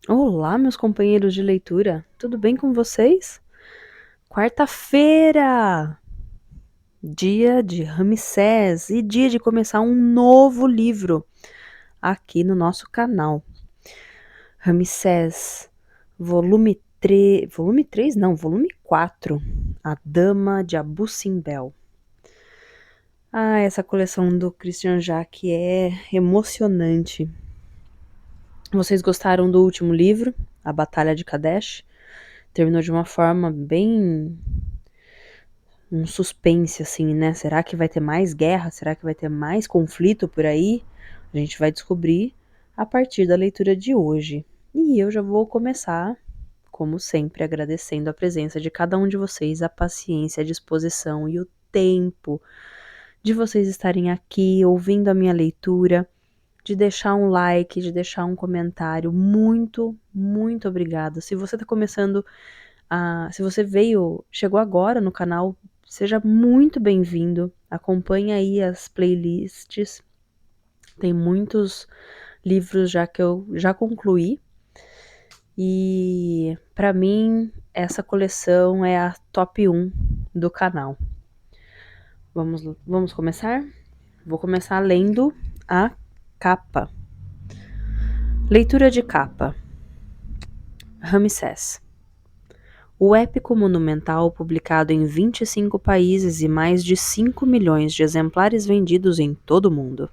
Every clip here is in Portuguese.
Olá, meus companheiros de leitura, tudo bem com vocês? Quarta-feira, dia de Ramsés e dia de começar um novo livro aqui no nosso canal. Ramsés, volume 3, volume 3 não, volume 4, A Dama de Abu Simbel. Essa coleção do Christian Jacques é emocionante. Vocês gostaram do último livro, A Batalha de Kadesh? Terminou de uma forma bem um suspense, assim, né? Será que vai ter mais guerra? Será que vai ter mais conflito por aí? A gente vai descobrir a partir da leitura de hoje. E eu já vou começar, como sempre, agradecendo a presença de cada um de vocês, a paciência, a disposição e o tempo de vocês estarem aqui ouvindo a minha leitura, de deixar um like, de deixar um comentário. Muito, muito obrigada. Se você está começando se você chegou agora no canal, seja muito bem-vindo. Acompanhe aí as playlists. Tem muitos livros já que eu já concluí. E para mim, essa coleção é a top 1 do canal. Vamos começar? Vou começar lendo a capa. Leitura de capa. Ramsés. O épico monumental, publicado em 25 países e mais de 5 milhões de exemplares vendidos em todo o mundo.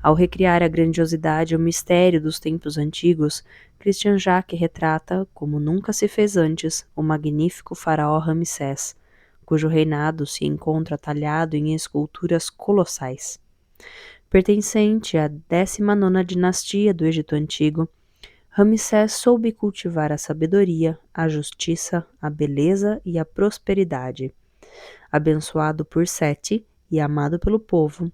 Ao recriar a grandiosidade e o mistério dos tempos antigos, Christian Jacques retrata, como nunca se fez antes, o magnífico faraó Ramsés, cujo reinado se encontra talhado em esculturas colossais. Pertencente à 19ª dinastia do Egito Antigo, Ramsés soube cultivar a sabedoria, a justiça, a beleza e a prosperidade. Abençoado por Sete e amado pelo povo,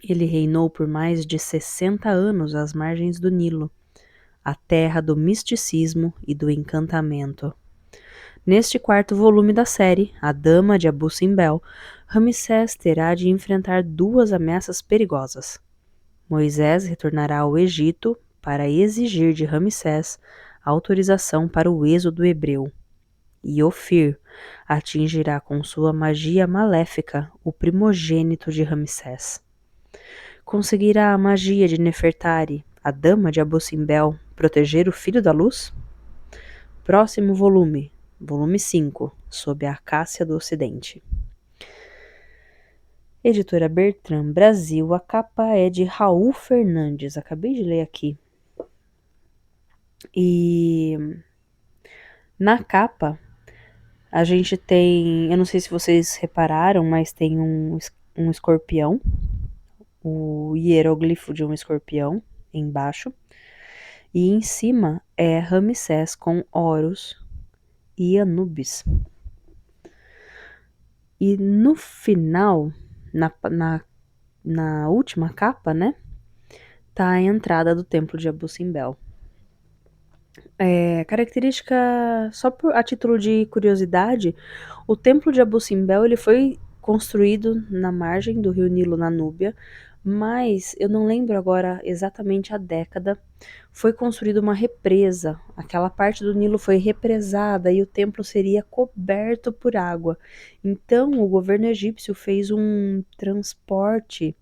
ele reinou por mais de 60 anos às margens do Nilo, a terra do misticismo e do encantamento. Neste quarto volume da série, A Dama de Abu Simbel, Ramsés terá de enfrentar duas ameaças perigosas. Moisés retornará ao Egito para exigir de Ramsés autorização para o êxodo hebreu. E Ofir atingirá com sua magia maléfica o primogênito de Ramsés. Conseguirá a magia de Nefertari, a dama de Abu Simbel, proteger o filho da luz? Próximo volume, volume 5, Sob a Acácia do Ocidente. Editora Bertrand Brasil, a capa é de Raul Fernandes, acabei de ler aqui. E na capa a gente tem, eu não sei se vocês repararam, mas tem um escorpião, o hieróglifo de um escorpião embaixo. E em cima é Ramsés com Horus e Anubis. E no final, na última capa, né, tá a entrada do templo de Abu Simbel. Característica, só a título de curiosidade, o templo de Abu Simbel ele foi construído na margem do rio Nilo, na Núbia, mas eu não lembro agora exatamente a década. Foi construída uma represa, aquela parte do Nilo foi represada e o templo seria coberto por água. Então o governo egípcio fez um transporte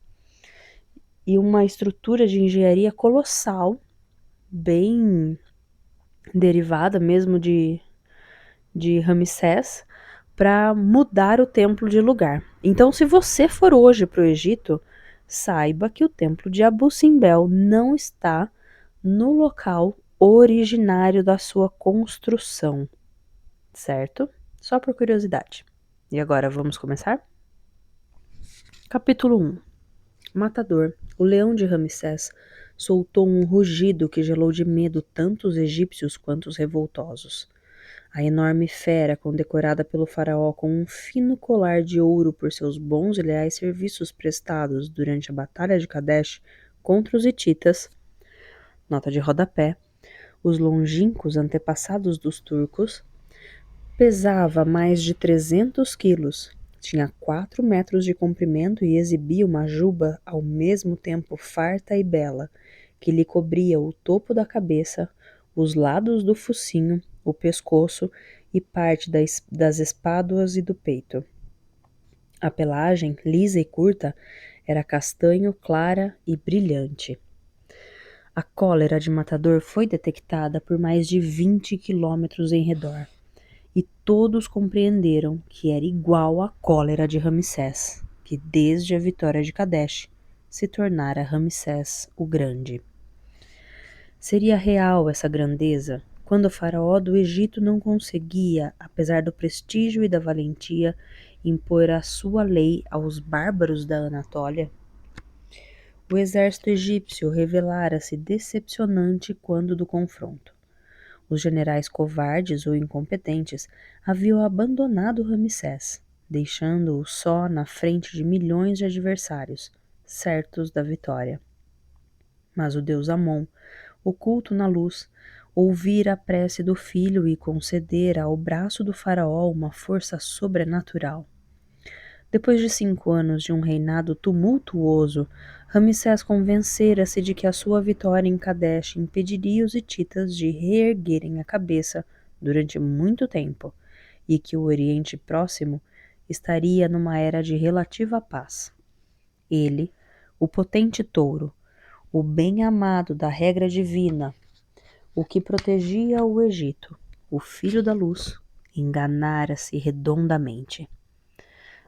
e uma estrutura de engenharia colossal, bem derivada mesmo de Ramsés, para mudar o templo de lugar. Então, se você for hoje para o Egito, saiba que o templo de Abu Simbel não está no local originário da sua construção, certo? Só por curiosidade. E agora, vamos começar? Capítulo 1. Matador, o leão de Ramsés, soltou um rugido que gelou de medo tanto os egípcios quanto os revoltosos. A enorme fera, condecorada pelo faraó com um fino colar de ouro por seus bons e leais serviços prestados durante a Batalha de Kadesh contra os hititas, nota de rodapé, os longínquos antepassados dos turcos, pesava mais de 300 quilos, tinha 4 metros de comprimento e exibia uma juba ao mesmo tempo farta e bela, que lhe cobria o topo da cabeça, os lados do focinho, o pescoço e parte das espáduas e do peito. A pelagem, lisa e curta, era castanho clara e brilhante. A cólera de Matador foi detectada por mais de 20 quilômetros em redor, e todos compreenderam que era igual à cólera de Ramsés, que desde a vitória de Kadesh se tornara Ramsés o Grande. Seria real essa grandeza quando o faraó do Egito não conseguia, apesar do prestígio e da valentia, impor a sua lei aos bárbaros da Anatólia? O exército egípcio revelara-se decepcionante quando do confronto. Os generais covardes ou incompetentes haviam abandonado Ramsés, deixando-o só na frente de milhões de adversários, certos da vitória. Mas o deus Amon, oculto na luz, ouvira a prece do filho e concedera ao braço do faraó uma força sobrenatural. Depois de 5 anos de um reinado tumultuoso, Ramsés convencera-se de que a sua vitória em Kadesh impediria os hititas de reerguerem a cabeça durante muito tempo e que o Oriente Próximo estaria numa era de relativa paz. Ele, o potente touro, o bem-amado da regra divina, o que protegia o Egito, o filho da luz, enganara-se redondamente.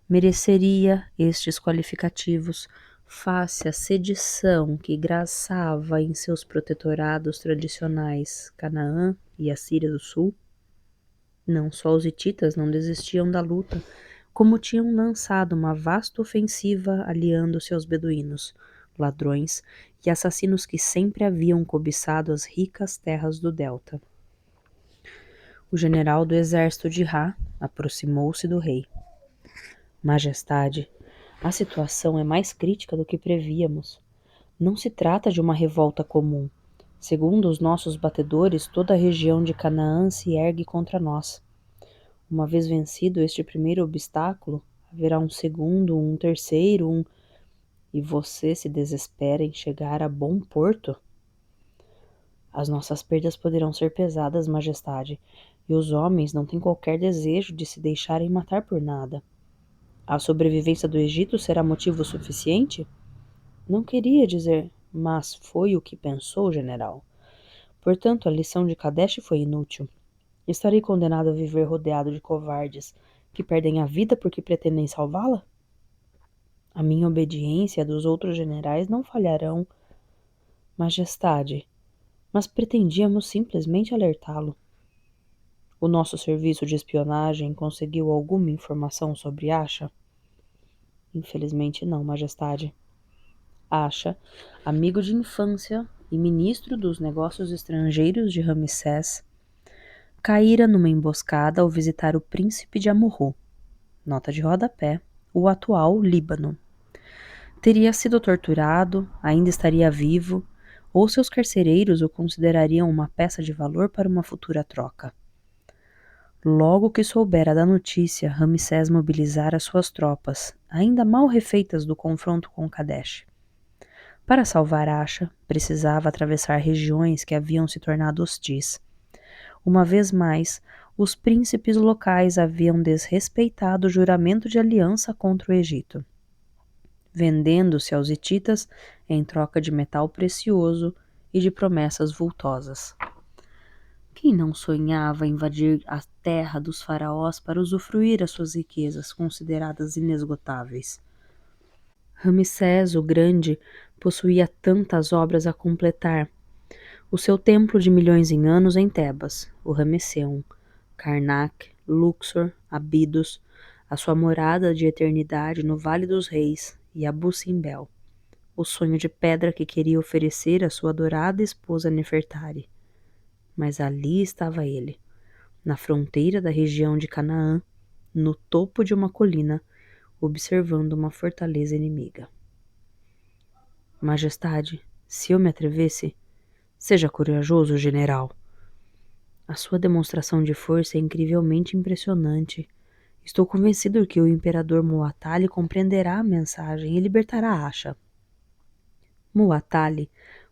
Mereceria estes qualificativos face à sedição que graçava em seus protetorados tradicionais Canaã e a Síria do Sul? Não só os hititas não desistiam da luta, como tinham lançado uma vasta ofensiva aliando-se aos beduínos, ladrões e assassinos que sempre haviam cobiçado as ricas terras do delta. O general do exército de Ra aproximou-se do rei. Majestade, a situação é mais crítica do que prevíamos. Não se trata de uma revolta comum. Segundo os nossos batedores, toda a região de Canaã se ergue contra nós. Uma vez vencido este primeiro obstáculo, haverá um segundo, um terceiro, E você se desespera em chegar a bom porto? As nossas perdas poderão ser pesadas, Majestade, e os homens não têm qualquer desejo de se deixarem matar por nada. A sobrevivência do Egito será motivo suficiente? Não queria dizer, mas foi o que pensou, general. Portanto, a lição de Kadesh foi inútil. Estarei condenado a viver rodeado de covardes que perdem a vida porque pretendem salvá-la? A minha obediência e a dos outros generais não falharão. Majestade, mas pretendíamos simplesmente alertá-lo. O nosso serviço de espionagem conseguiu alguma informação sobre Acha? Infelizmente não, Majestade. Acha, amigo de infância e ministro dos negócios estrangeiros de Ramsés, caíra numa emboscada ao visitar o príncipe de Amurru, nota de rodapé, o atual Líbano. Teria sido torturado, ainda estaria vivo, ou seus carcereiros o considerariam uma peça de valor para uma futura troca. Logo que soubera da notícia, Ramsés mobilizara suas tropas, ainda mal refeitas do confronto com Kadesh. Para salvar Acha, precisava atravessar regiões que haviam se tornado hostis. Uma vez mais, os príncipes locais haviam desrespeitado o juramento de aliança contra o Egito, vendendo-se aos hititas em troca de metal precioso e de promessas vultosas. Quem não sonhava invadir a terra dos faraós para usufruir as suas riquezas consideradas inesgotáveis? Ramsés o Grande possuía tantas obras a completar. O seu templo de milhões em anos em Tebas, o Ramesseum, Karnak, Luxor, Abidos, a sua morada de eternidade no Vale dos Reis e Abu Simbel, o sonho de pedra que queria oferecer à sua adorada esposa Nefertari. Mas ali estava ele, na fronteira da região de Canaã, no topo de uma colina, observando uma fortaleza inimiga. Majestade, se eu me atrevesse, seja corajoso, general. A sua demonstração de força é incrivelmente impressionante. Estou convencido que o imperador Muwatalli compreenderá a mensagem e libertará Acha. Muwatalli,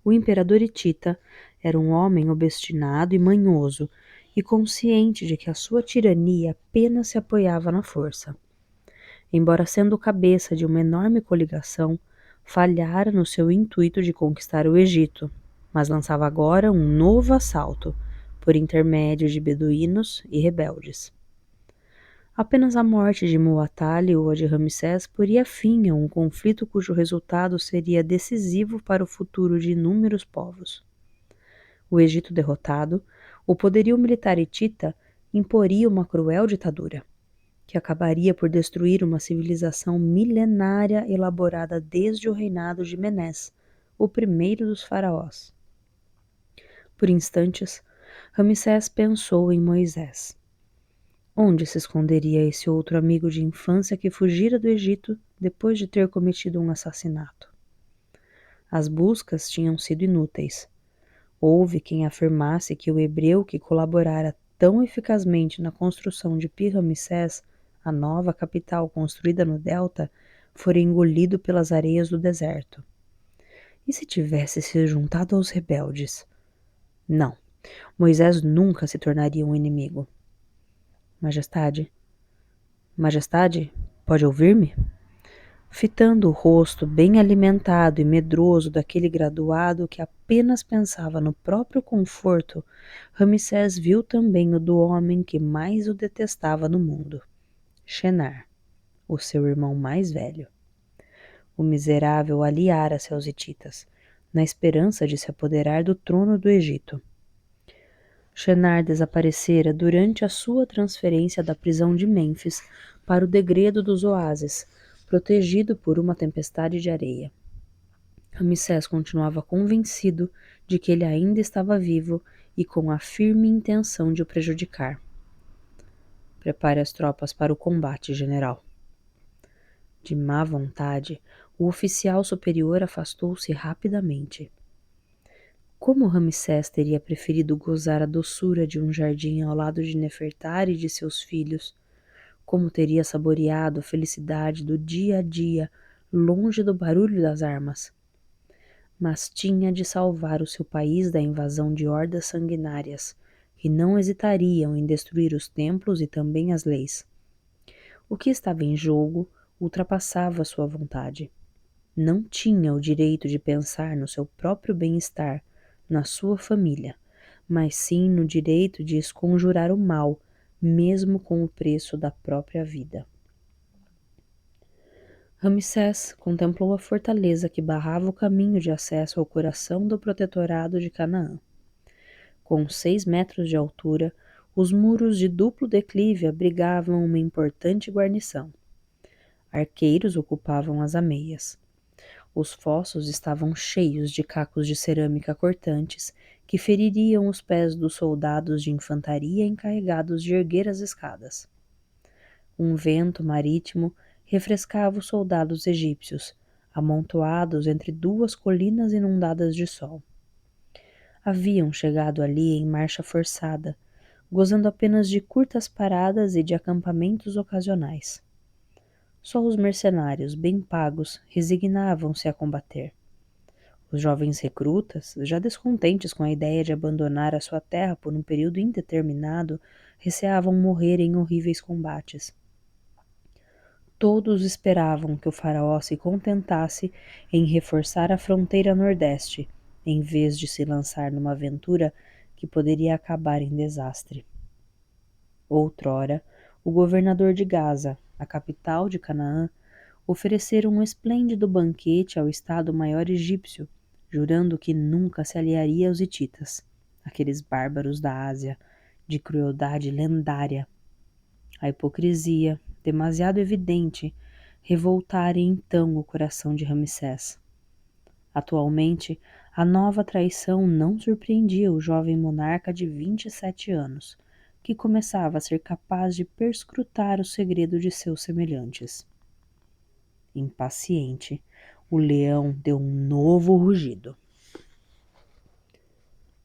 O imperador hitita era um homem obstinado e manhoso, e consciente de que a sua tirania apenas se apoiava na força. Embora sendo o cabeça de uma enorme coligação, falhara no seu intuito de conquistar o Egito, mas lançava agora um novo assalto, por intermédio de beduínos e rebeldes. Apenas a morte de Muwatalli ou a de Ramsés poria fim a um conflito cujo resultado seria decisivo para o futuro de inúmeros povos. O Egito derrotado, o poderio militar hitita imporia uma cruel ditadura, que acabaria por destruir uma civilização milenária elaborada desde o reinado de Menés, o primeiro dos faraós. Por instantes, Ramsés pensou em Moisés. Onde se esconderia esse outro amigo de infância que fugira do Egito depois de ter cometido um assassinato? As buscas tinham sido inúteis. Houve quem afirmasse que o hebreu que colaborara tão eficazmente na construção de Pi-Ramsés, a nova capital construída no delta, fora engolido pelas areias do deserto. E se tivesse se juntado aos rebeldes? Não, Moisés nunca se tornaria um inimigo. Majestade, pode ouvir-me? Fitando o rosto bem alimentado e medroso daquele graduado que apenas pensava no próprio conforto, Ramsés viu também o do homem que mais o detestava no mundo, Shenar, o seu irmão mais velho. O miserável aliara-se aos hititas, na esperança de se apoderar do trono do Egito. Shenar desaparecera durante a sua transferência da prisão de Mênfis para o degredo dos oásis, protegido por uma tempestade de areia. Ramsés continuava convencido de que ele ainda estava vivo e com a firme intenção de o prejudicar. Prepare as tropas para o combate, general. De má vontade, o oficial superior afastou-se rapidamente. Como Ramsés teria preferido gozar a doçura de um jardim ao lado de Nefertari e de seus filhos? Como teria saboreado a felicidade do dia a dia, longe do barulho das armas? Mas tinha de salvar o seu país da invasão de hordas sanguinárias, que não hesitariam em destruir os templos e também as leis. O que estava em jogo ultrapassava sua vontade. Não tinha o direito de pensar no seu próprio bem-estar, na sua família, mas sim no direito de esconjurar o mal, mesmo com o preço da própria vida. Ramsés contemplou a fortaleza que barrava o caminho de acesso ao coração do protetorado de Canaã. Com 6 metros de altura, os muros de duplo declive abrigavam uma importante guarnição. Arqueiros ocupavam as ameias. Os fossos estavam cheios de cacos de cerâmica cortantes que feririam os pés dos soldados de infantaria encarregados de erguer as escadas. Um vento marítimo refrescava os soldados egípcios, amontoados entre 2 colinas inundadas de sol. Haviam chegado ali em marcha forçada, gozando apenas de curtas paradas e de acampamentos ocasionais. Só os mercenários bem pagos resignavam-se a combater. Os jovens recrutas, já descontentes com a ideia de abandonar a sua terra por um período indeterminado, receavam morrer em horríveis combates. Todos esperavam que o faraó se contentasse em reforçar a fronteira nordeste, em vez de se lançar numa aventura que poderia acabar em desastre. Outrora, o governador de Gaza, a capital de Canaã, ofereceram um esplêndido banquete ao Estado-Maior egípcio, jurando que nunca se aliaria aos hititas, aqueles bárbaros da Ásia, de crueldade lendária. A hipocrisia, demasiado evidente, revoltara então o coração de Ramsés. Atualmente, a nova traição não surpreendia o jovem monarca de 27 anos, que começava a ser capaz de perscrutar o segredo de seus semelhantes. Impaciente, o leão deu um novo rugido.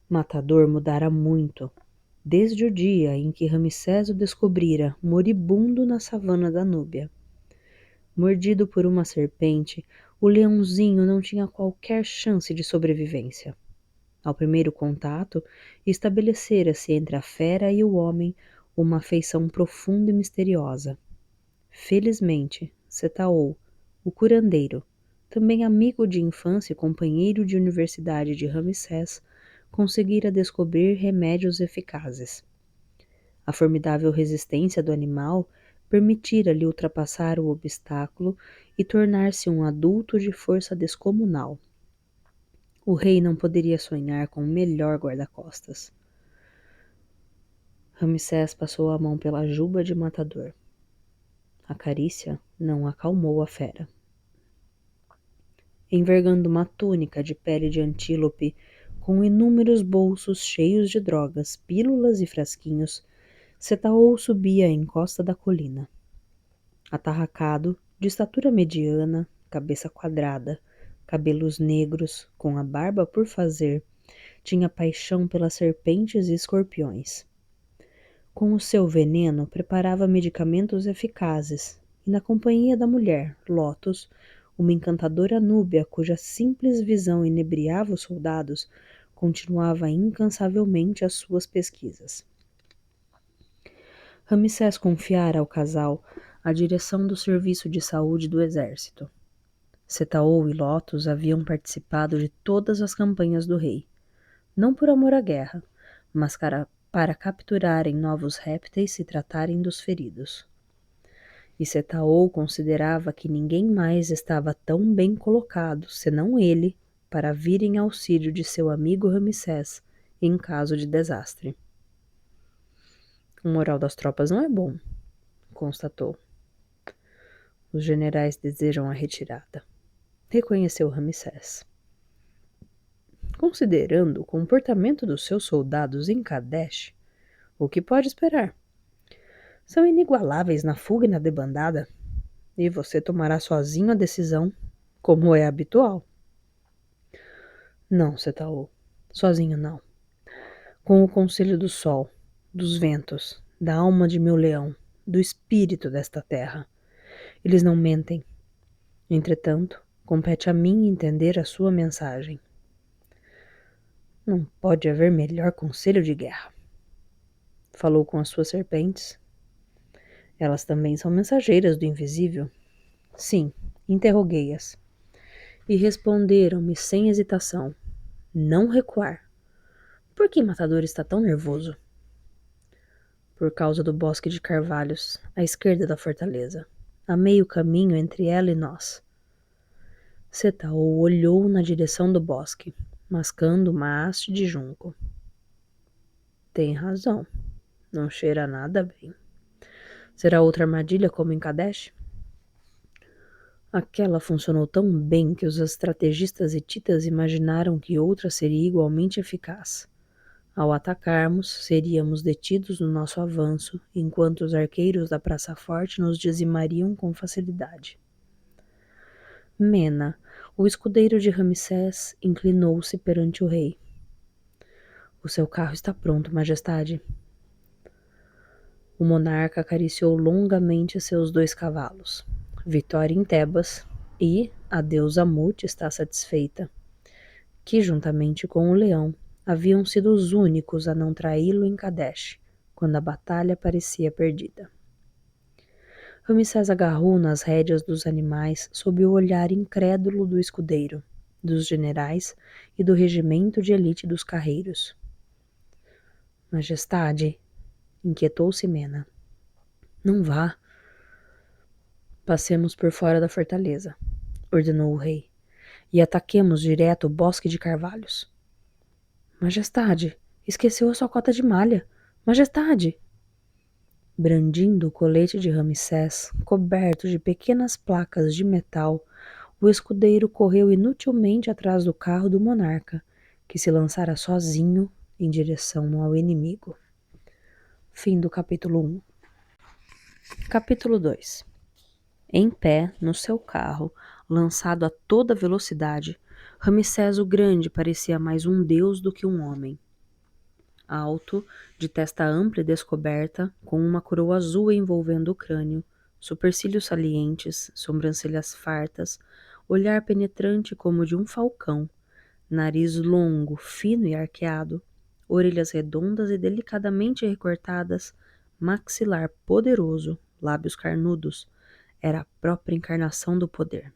Matador mudara muito, desde o dia em que Ramsés o descobrira moribundo na savana da Núbia. Mordido por uma serpente, O leãozinho não tinha qualquer chance de sobrevivência. Ao primeiro contato, estabelecera-se entre a fera e o homem uma afeição profunda e misteriosa. Felizmente, Setaou, o curandeiro, também amigo de infância e companheiro de universidade de Ramsés, conseguira descobrir remédios eficazes. A formidável resistência do animal permitira-lhe ultrapassar o obstáculo e tornar-se um adulto de força descomunal. O rei não poderia sonhar com o melhor guarda-costas. Ramsés passou a mão pela juba de matador. A carícia não acalmou a fera. Envergando uma túnica de pele de antílope, com inúmeros bolsos cheios de drogas, pílulas e frasquinhos, Setaou subia a encosta da colina. Atarracado, de estatura mediana, cabeça quadrada, cabelos negros, com a barba por fazer, tinha paixão pelas serpentes e escorpiões. Com o seu veneno, preparava medicamentos eficazes, e na companhia da mulher, Lotus, uma encantadora núbia cuja simples visão inebriava os soldados, continuava incansavelmente as suas pesquisas. Ramsés confiara ao casal a direção do serviço de saúde do exército. Setaou e Lotus haviam participado de todas as campanhas do rei, não por amor à guerra, mas para capturarem novos répteis e tratarem dos feridos. E Setaou considerava que ninguém mais estava tão bem colocado, senão ele, para vir em auxílio de seu amigo Ramsés em caso de desastre. O moral das tropas não é bom, constatou. Os generais desejam a retirada, reconheceu Ramsés. Considerando o comportamento dos seus soldados em Kadesh, o que pode esperar? São inigualáveis na fuga e na debandada, e você tomará sozinho a decisão, como é habitual. Não, Setaou, sozinho não. Com o conselho do sol, dos ventos, da alma de meu leão, do espírito desta terra. Eles não mentem. Entretanto, compete a mim entender a sua mensagem. Não pode haver melhor conselho de guerra. Falou com as suas serpentes. Elas também são mensageiras do invisível? Sim, interroguei-as. E responderam-me sem hesitação. Não recuar. Por que Matador está tão nervoso? Por causa do bosque de carvalhos, à esquerda da fortaleza, a meio caminho entre ela e nós. Setaou olhou na direção do bosque, mascando uma haste de junco. Tem razão, não cheira nada bem. Será outra armadilha como em Kadesh? Aquela funcionou tão bem que os estrategistas hititas imaginaram que outra seria igualmente eficaz. Ao atacarmos, seríamos detidos no nosso avanço, enquanto os arqueiros da Praça Forte nos dizimariam com facilidade. Mena, o escudeiro de Ramsés, inclinou-se perante o rei. O seu carro está pronto, majestade. O monarca acariciou longamente seus 2 cavalos. Vitória em Tebas, e a deusa Mut está satisfeita, que, juntamente com o leão, haviam sido os únicos a não traí-lo em Kadesh, quando a batalha parecia perdida. Ramsés agarrou nas rédeas dos animais sob o olhar incrédulo do escudeiro, dos generais e do regimento de elite dos carreiros. Majestade, inquietou-se Mena. Não vá. Passemos por fora da fortaleza, ordenou o rei, e ataquemos direto o bosque de carvalhos. Majestade, esqueceu a sua cota de malha. Majestade! Brandindo o colete de Ramsés, coberto de pequenas placas de metal, o escudeiro correu inutilmente atrás do carro do monarca, que se lançara sozinho em direção ao inimigo. Fim do capítulo 1. Capítulo 2. Em pé, no seu carro, lançado a toda velocidade, Ramsés o Grande parecia mais um deus do que um homem. Alto, de testa ampla e descoberta, com uma coroa azul envolvendo o crânio, supercílios salientes, sobrancelhas fartas, olhar penetrante como de um falcão, nariz longo, fino e arqueado, orelhas redondas e delicadamente recortadas, maxilar poderoso, lábios carnudos, era a própria encarnação do poder.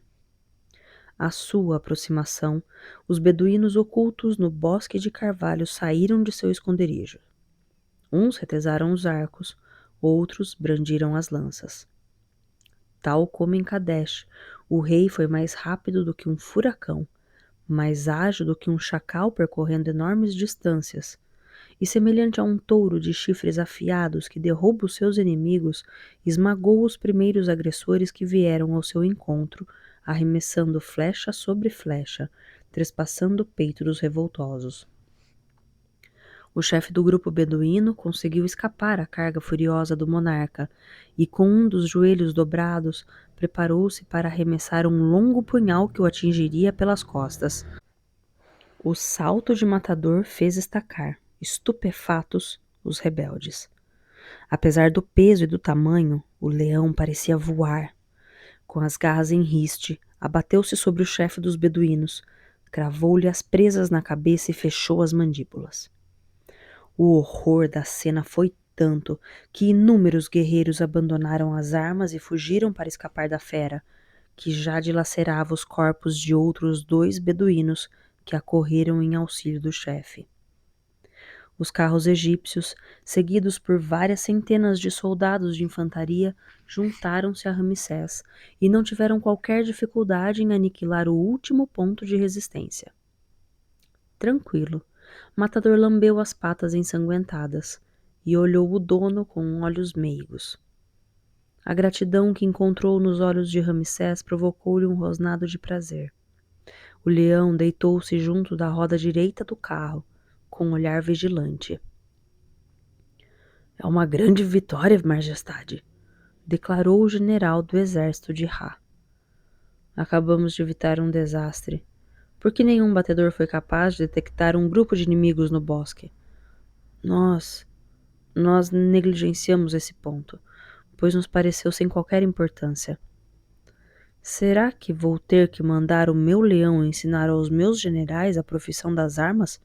À sua aproximação, os beduínos ocultos no bosque de carvalho saíram de seu esconderijo. Uns retesaram os arcos, outros brandiram as lanças. Tal como em Kadesh, o rei foi mais rápido do que um furacão, mais ágil do que um chacal percorrendo enormes distâncias, e semelhante a um touro de chifres afiados que derruba os seus inimigos, esmagou os primeiros agressores que vieram ao seu encontro, arremessando flecha sobre flecha, trespassando o peito dos revoltosos. O chefe do grupo beduíno conseguiu escapar à carga furiosa do monarca e, com um dos joelhos dobrados, preparou-se para arremessar um longo punhal que o atingiria pelas costas. O salto de matador fez estacar, estupefatos, os rebeldes. Apesar do peso e do tamanho, o leão parecia voar. Com as garras em riste, abateu-se sobre o chefe dos beduínos, cravou-lhe as presas na cabeça e fechou as mandíbulas. O horror da cena foi tanto que inúmeros guerreiros abandonaram as armas e fugiram para escapar da fera, que já dilacerava os corpos de outros 2 beduínos que acorreram em auxílio do chefe. Os carros egípcios, seguidos por várias centenas de soldados de infantaria, juntaram-se a Ramsés e não tiveram qualquer dificuldade em aniquilar o último ponto de resistência. Tranquilo, Matador lambeu as patas ensanguentadas e olhou o dono com olhos meigos. A gratidão que encontrou nos olhos de Ramsés provocou-lhe um rosnado de prazer. O leão deitou-se junto da roda direita do carro, com um olhar vigilante. É uma grande vitória, majestade, declarou o general do exército de Ra. Acabamos de evitar um desastre, porque nenhum batedor foi capaz de detectar um grupo de inimigos no bosque. Nós negligenciamos esse ponto, pois nos pareceu sem qualquer importância. Será que vou ter que mandar o meu leão ensinar aos meus generais a profissão das armas?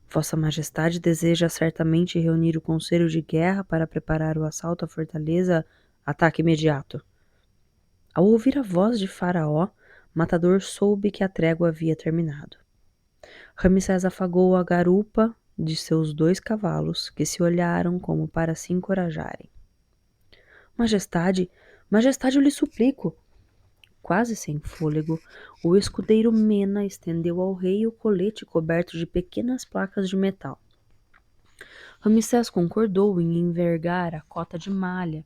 Vossa Majestade deseja certamente reunir o Conselho de Guerra para preparar o assalto à fortaleza, ataque imediato. Ao ouvir a voz de Faraó, Matador soube que a trégua havia terminado. Ramsés afagou a garupa de seus 2 cavalos, que se olharam como para se encorajarem. Majestade, eu lhe suplico. Quase sem fôlego, o escudeiro Mena estendeu ao rei o colete coberto de pequenas placas de metal. Ramsés concordou em envergar a cota de malha,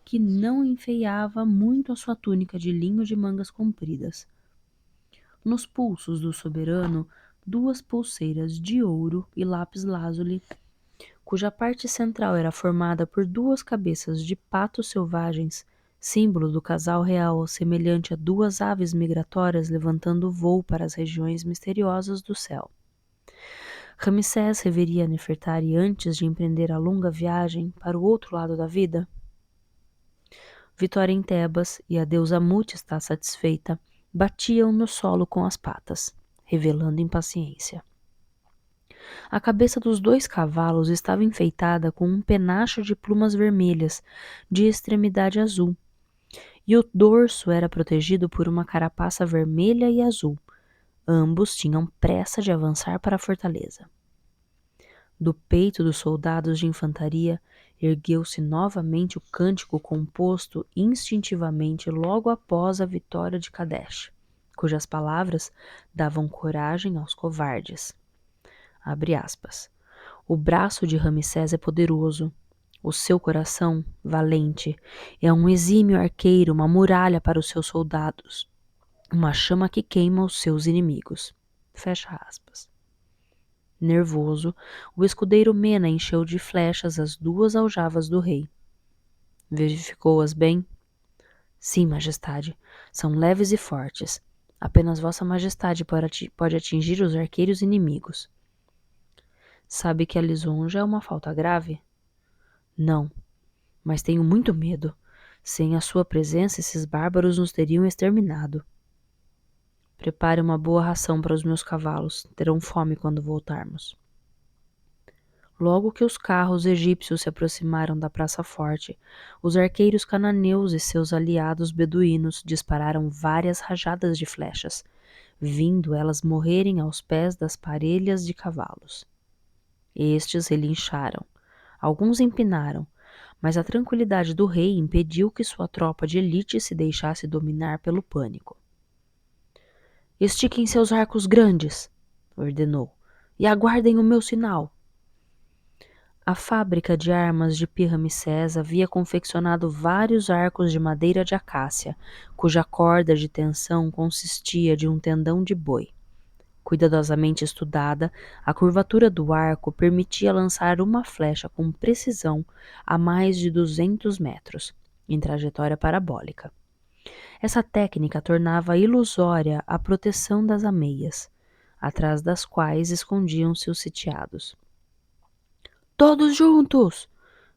que não enfeiava muito a sua túnica de linho de mangas compridas. Nos pulsos do soberano, 2 pulseiras de ouro e lápis-lazuli, cuja parte central era formada por 2 cabeças de patos selvagens, símbolo do casal real, semelhante a 2 aves migratórias levantando voo para as regiões misteriosas do céu. Ramsés reveria Nefertari antes de empreender a longa viagem para o outro lado da vida? Vitória em Tebas e a deusa Mut está satisfeita, batiam no solo com as patas, revelando impaciência. A cabeça dos 2 cavalos estava enfeitada com um penacho de plumas vermelhas, de extremidade azul, e o dorso era protegido por uma carapaça vermelha e azul. Ambos tinham pressa de avançar para a fortaleza. Do peito dos soldados de infantaria ergueu-se novamente o cântico composto instintivamente logo após a vitória de Kadesh, cujas palavras davam coragem aos covardes. Abre aspas. O braço de Ramsés é poderoso, o seu coração, valente, é um exímio arqueiro, uma muralha para os seus soldados, uma chama que queima os seus inimigos. Fecha aspas. Nervoso, o escudeiro Mena encheu de flechas as 2 aljavas do rei. Verificou-as bem? Sim, majestade, são leves e fortes. Apenas vossa majestade pode atingir os arqueiros inimigos. Sabe que a lisonja é uma falta grave? Não, mas tenho muito medo. Sem a sua presença, esses bárbaros nos teriam exterminado. Prepare uma boa ração para os meus cavalos, terão fome quando voltarmos. Logo que os carros egípcios se aproximaram da praça forte, os arqueiros cananeus e seus aliados beduínos dispararam várias rajadas de flechas, vindo elas morrerem aos pés das parelhas de cavalos. Estes relincharam, alguns empinaram, mas a tranquilidade do rei impediu que sua tropa de elite se deixasse dominar pelo pânico. Estiquem seus arcos grandes, ordenou, e aguardem o meu sinal. A fábrica de armas de Pi-Ramsés havia confeccionado vários arcos de madeira de acácia, cuja corda de tensão consistia de um tendão de boi. Cuidadosamente estudada, a curvatura do arco permitia lançar uma flecha com precisão a mais de 200 metros, em trajetória parabólica. Essa técnica tornava ilusória a proteção das ameias, atrás das quais escondiam-se os sitiados. Todos juntos!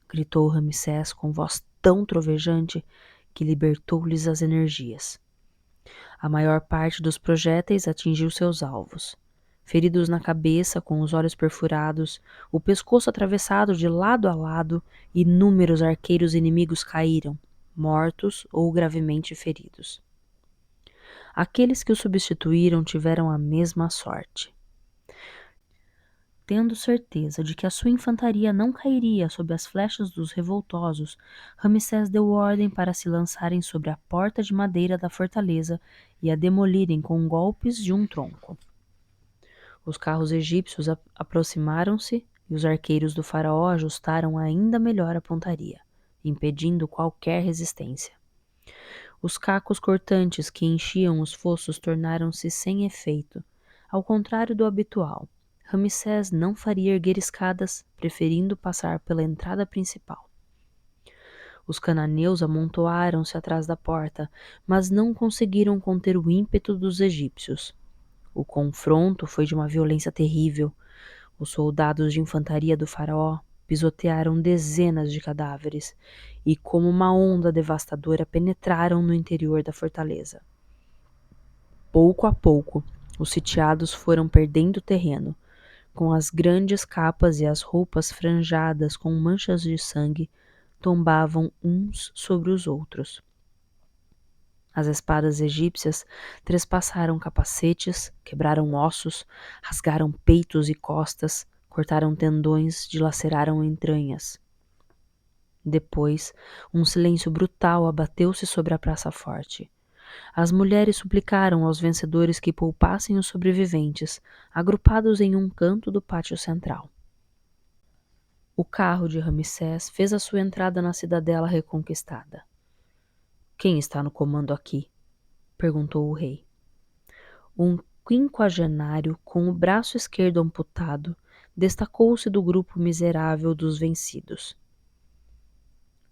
Gritou Ramsés com voz tão trovejante que libertou-lhes as energias. A maior parte dos projéteis atingiu seus alvos. Feridos na cabeça, com os olhos perfurados, o pescoço atravessado de lado a lado, inúmeros arqueiros inimigos caíram, mortos ou gravemente feridos. Aqueles que o substituíram tiveram a mesma sorte. Tendo certeza de que a sua infantaria não cairia sob as flechas dos revoltosos, Ramsés deu ordem para se lançarem sobre a porta de madeira da fortaleza e a demolirem com golpes de um tronco. Os carros egípcios aproximaram-se e os arqueiros do faraó ajustaram ainda melhor a pontaria, impedindo qualquer resistência. Os cacos cortantes que enchiam os fossos tornaram-se sem efeito, ao contrário do habitual. Ramsés não faria erguer escadas, preferindo passar pela entrada principal. Os cananeus amontoaram-se atrás da porta, mas não conseguiram conter o ímpeto dos egípcios. O confronto foi de uma violência terrível. Os soldados de infantaria do faraó pisotearam dezenas de cadáveres e, como uma onda devastadora, penetraram no interior da fortaleza. Pouco a pouco, os sitiados foram perdendo terreno. Com as grandes capas e as roupas franjadas com manchas de sangue, tombavam uns sobre os outros. As espadas egípcias trespassaram capacetes, quebraram ossos, rasgaram peitos e costas, cortaram tendões, dilaceraram entranhas. Depois, um silêncio brutal abateu-se sobre a praça forte. As mulheres suplicaram aos vencedores que poupassem os sobreviventes, agrupados em um canto do pátio central. O carro de Ramsés fez a sua entrada na cidadela reconquistada. Quem está no comando aqui? Perguntou o rei. Um quinquagenário com o braço esquerdo amputado destacou-se do grupo miserável dos vencidos.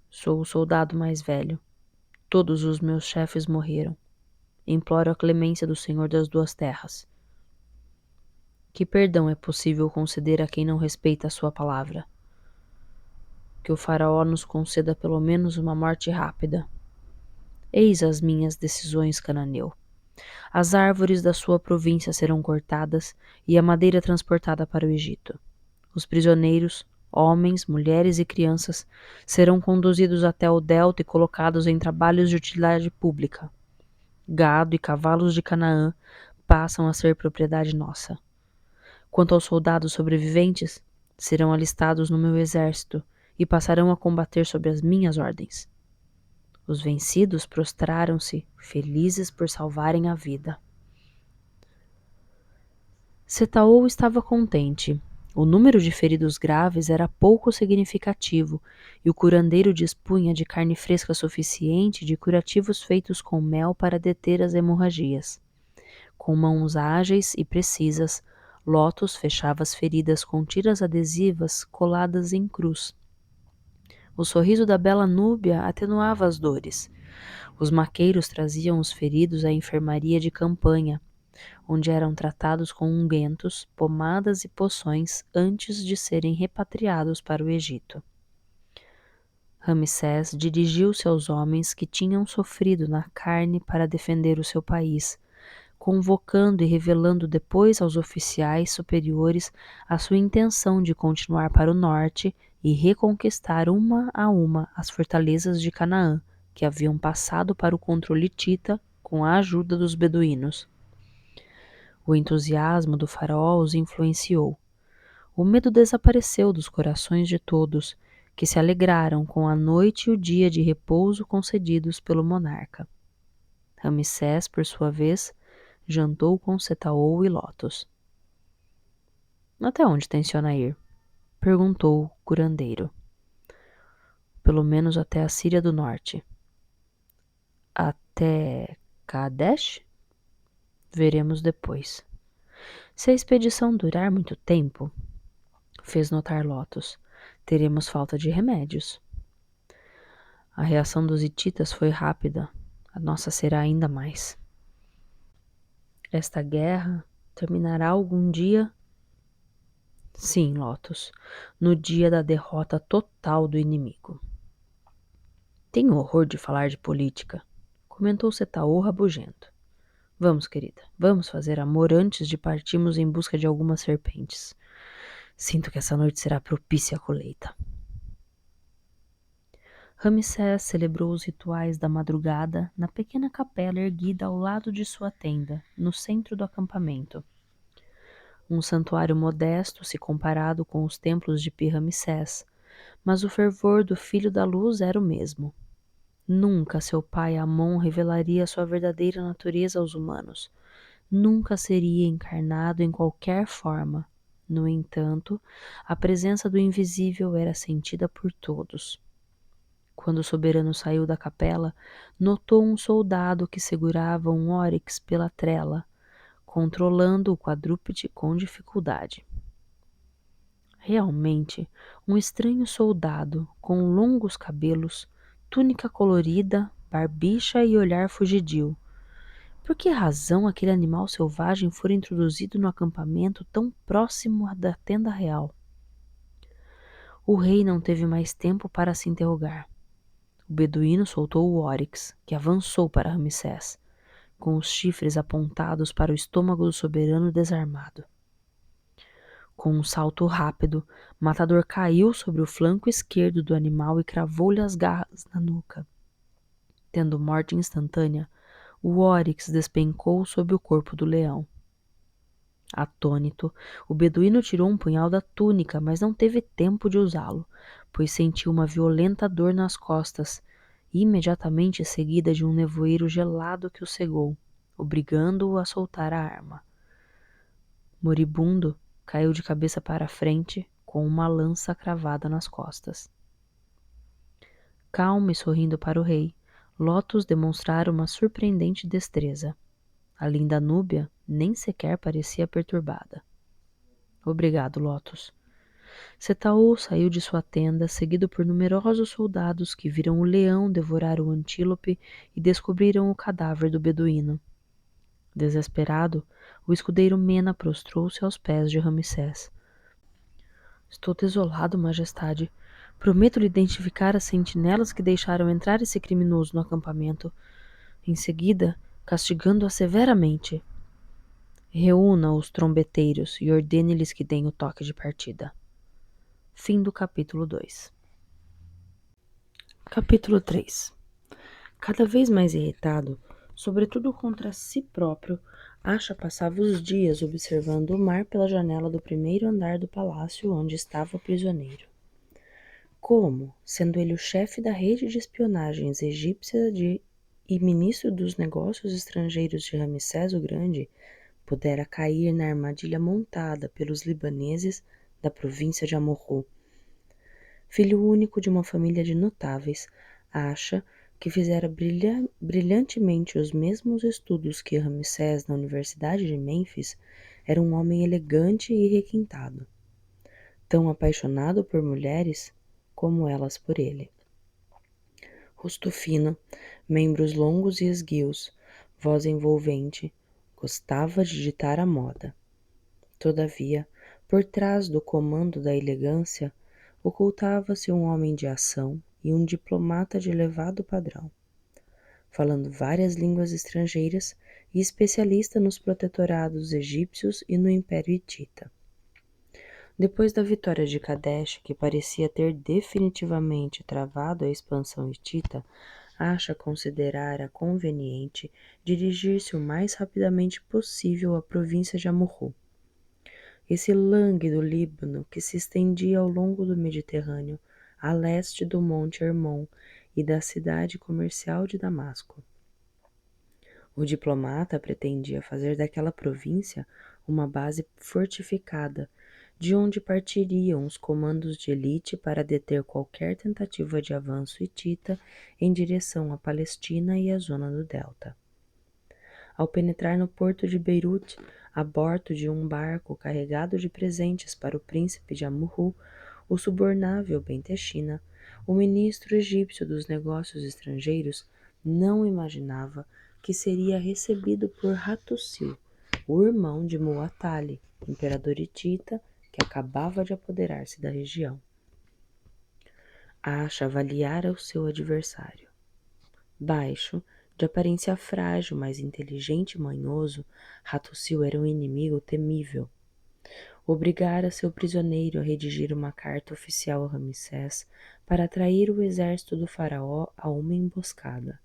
Sou o soldado mais velho. Todos os meus chefes morreram. Imploro a clemência do Senhor das Duas Terras. Que perdão é possível conceder a quem não respeita a sua palavra? Que o faraó nos conceda pelo menos uma morte rápida. Eis as minhas decisões, cananeu. As árvores da sua província serão cortadas e a madeira transportada para o Egito. Os prisioneiros, homens, mulheres e crianças, serão conduzidos até o delta e colocados em trabalhos de utilidade pública. Gado e cavalos de Canaã passam a ser propriedade nossa. Quanto aos soldados sobreviventes, serão alistados no meu exército e passarão a combater sob as minhas ordens. Os vencidos prostraram-se, felizes por salvarem a vida. Setaú estava contente. O número de feridos graves era pouco significativo e o curandeiro dispunha de carne fresca suficiente de curativos feitos com mel para deter as hemorragias. Com mãos ágeis e precisas, Lotus fechava as feridas com tiras adesivas coladas em cruz. O sorriso da bela Núbia atenuava as dores. Os maqueiros traziam os feridos à enfermaria de campanha, onde eram tratados com ungüentos, pomadas e poções antes de serem repatriados para o Egito. Ramsés dirigiu-se aos homens que tinham sofrido na carne para defender o seu país, convocando e revelando depois aos oficiais superiores a sua intenção de continuar para o norte e reconquistar uma a uma as fortalezas de Canaã, que haviam passado para o controle hitita com a ajuda dos beduínos. O entusiasmo do faraó os influenciou. O medo desapareceu dos corações de todos, que se alegraram com a noite e o dia de repouso concedidos pelo monarca. Ramsés, por sua vez, jantou com Setaou e Lotus. Até onde tenciona ir? Perguntou o curandeiro. Pelo menos até a Síria do Norte. Até Kadesh? Veremos depois. Se a expedição durar muito tempo, fez notar Lotus, teremos falta de remédios. A reação dos hititas foi rápida, a nossa será ainda mais. Esta guerra terminará algum dia? Sim, Lotus, no dia da derrota total do inimigo. Tenho horror de falar de política, comentou Setaú rabugento. Vamos, querida, vamos fazer amor antes de partirmos em busca de algumas serpentes. Sinto que essa noite será propícia à colheita. Ramsés celebrou os rituais da madrugada na pequena capela erguida ao lado de sua tenda, no centro do acampamento. Um santuário modesto se comparado com os templos de Pi-Ramsés, mas o fervor do filho da luz era o mesmo. Nunca seu pai Amon revelaria sua verdadeira natureza aos humanos. Nunca seria encarnado em qualquer forma. No entanto, a presença do invisível era sentida por todos. Quando o soberano saiu da capela, notou um soldado que segurava um óryx pela trela, controlando o quadrúpede com dificuldade. Realmente, um estranho soldado, com longos cabelos, túnica colorida, barbicha e olhar fugidio. Por que razão aquele animal selvagem fora introduzido no acampamento tão próximo da tenda real? O rei não teve mais tempo para se interrogar. O beduíno soltou o óryx, que avançou para Ramsés, com os chifres apontados para o estômago do soberano desarmado. Com um salto rápido, o matador caiu sobre o flanco esquerdo do animal e cravou-lhe as garras na nuca. Tendo morte instantânea, o óryx despencou sob o corpo do leão. Atônito, o beduíno tirou um punhal da túnica, mas não teve tempo de usá-lo, pois sentiu uma violenta dor nas costas, imediatamente seguida de um nevoeiro gelado que o cegou, obrigando-o a soltar a arma. Moribundo, caiu de cabeça para a frente, com uma lança cravada nas costas. Calmo e sorrindo para o rei, Lotus demonstrara uma surpreendente destreza. A linda Núbia nem sequer parecia perturbada. Obrigado, Lotus. Setaú saiu de sua tenda, seguido por numerosos soldados que viram o leão devorar o antílope e descobriram o cadáver do beduíno. Desesperado, o escudeiro Mena prostrou-se aos pés de Ramsés. Estou desolado, majestade. Prometo-lhe identificar as sentinelas que deixaram entrar esse criminoso no acampamento. Em seguida, castigando-a severamente. Reúna os trombeteiros e ordene-lhes que deem o toque de partida. Fim do capítulo 2. Capítulo 3. Cada vez mais irritado, sobretudo contra si próprio, Acha passava os dias observando o mar pela janela do primeiro andar do palácio onde estava prisioneiro. Como, sendo ele o chefe da rede de espionagens egípcia e ministro dos negócios estrangeiros de Ramsés o Grande, pudera cair na armadilha montada pelos libaneses da província de Amorru. Filho único de uma família de notáveis, Acha que fizera brilhantemente os mesmos estudos que Ramsés na Universidade de Mênfis, era um homem elegante e requintado, tão apaixonado por mulheres como elas por ele. Rosto fino, membros longos e esguios, voz envolvente, gostava de ditar a moda. Todavia, por trás do comando da elegância, ocultava-se um homem de ação e um diplomata de elevado padrão, falando várias línguas estrangeiras e especialista nos protetorados egípcios e no Império Hitita. Depois da vitória de Kadesh, que parecia ter definitivamente travado a expansão hitita, Acha considerara conveniente dirigir-se o mais rapidamente possível à província de Amurru. Esse lânguido Líbano que se estendia ao longo do Mediterrâneo, a leste do Monte Hermon e da cidade comercial de Damasco. O diplomata pretendia fazer daquela província uma base fortificada, de onde partiriam os comandos de elite para deter qualquer tentativa de avanço hitita em direção à Palestina e à zona do Delta. Ao penetrar no porto de Beirute, a bordo de um barco carregado de presentes para o príncipe de Amurru, o subornável Bentechina, o ministro egípcio dos negócios estrangeiros, não imaginava que seria recebido por Hattusili, o irmão de Muwatalli, imperador hitita que acabava de apoderar-se da região. Acha avaliara o seu adversário. Baixo, de aparência frágil, mas inteligente e manhoso, Hattusili era um inimigo temível. Obrigara seu prisioneiro a redigir uma carta oficial a Ramsés para atrair o exército do faraó a uma emboscada.